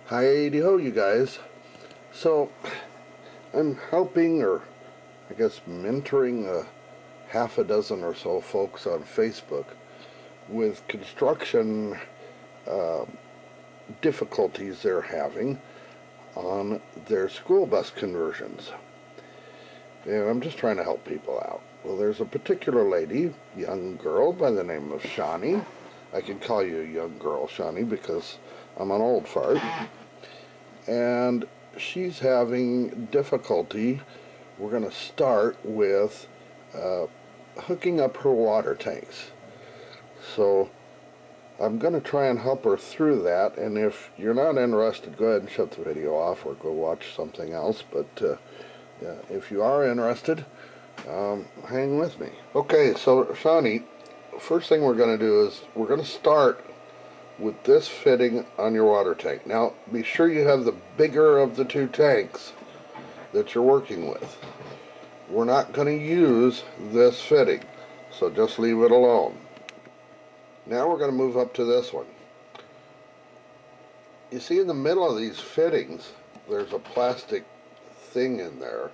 Hi-de-ho, you guys. So, I'm helping, or I guess mentoring, half a dozen or so folks on Facebook with construction uh, difficulties they're having on their school bus conversions. And I'm just trying to help people out. Well, there's a particular lady, young girl by the name of Shani. I can call you a young girl, Shani, because I'm an old fart. And she's having difficulty. We're going to start with hooking up her water tanks. So I'm going to try and help her through that, and if you're not interested, go ahead and shut the video off or go watch something else. But if you are interested, hang with me. Okay, so Shani, first thing we're going to do is we're going to start with this fitting on your water tank. Now, be sure you have the bigger of the two tanks that you're working with. We're not going to use this fitting, so just leave it alone. Now we're going to move up to this one. You see in the middle of these fittings, there's a plastic thing in there.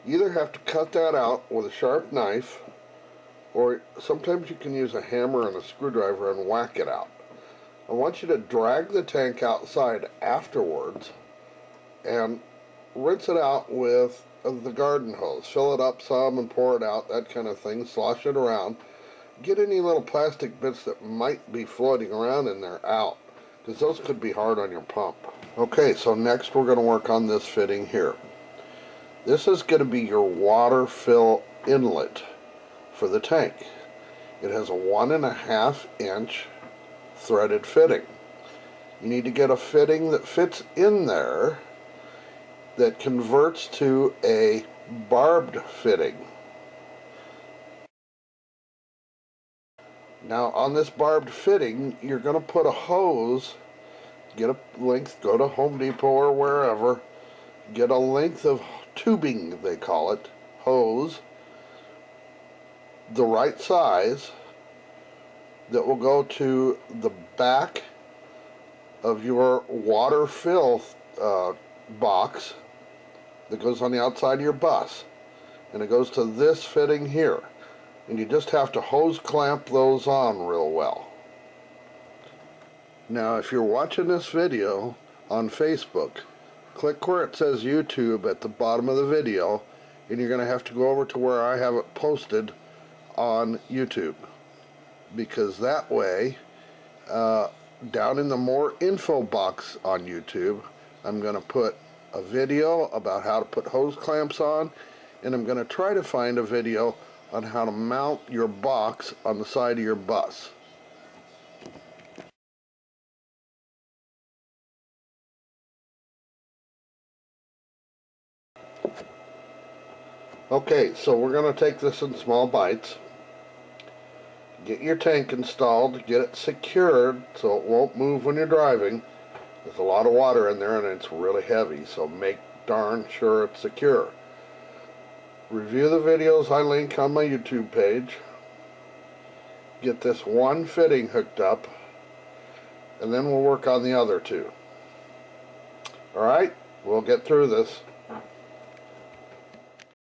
You either have to cut that out with a sharp knife, or sometimes you can use a hammer and a screwdriver and whack it out. I want you to drag the tank outside afterwards and rinse it out with the garden hose. Fill it up some and pour it out, that kind of thing. Slosh it around. Get any little plastic bits that might be floating around in there out, because those could be hard on your pump. Okay, so next we're going to work on this fitting here. This is going to be your water fill inlet for the tank. It has a 1.5 inch threaded fitting. You need to get a fitting that fits in there that converts to a barbed fitting. Now on this barbed fitting, you're going to put a hose, get a length, go to Home Depot or wherever, get a length of tubing, they call it, hose, the right size, that will go to the back of your water fill box that goes on the outside of your bus, and it goes to this fitting here, and you just have to hose clamp those on real well. Now if you're watching this video on Facebook, click where it says YouTube at the bottom of the video, and you're going to have to go over to where I have it posted on YouTube, because that way down in the more info box on YouTube, I'm going to put a video about how to put hose clamps on, and I'm going to try to find a video on how to mount your box on the side of your bus. Okay, so we're going to take this in small bites. Get your tank installed, get it secured so it won't move when you're driving. There's a lot of water in there and it's really heavy, so make darn sure it's secure. Review the videos I link on my YouTube page. Get this one fitting hooked up, and then we'll work on the other two. Alright, we'll get through this.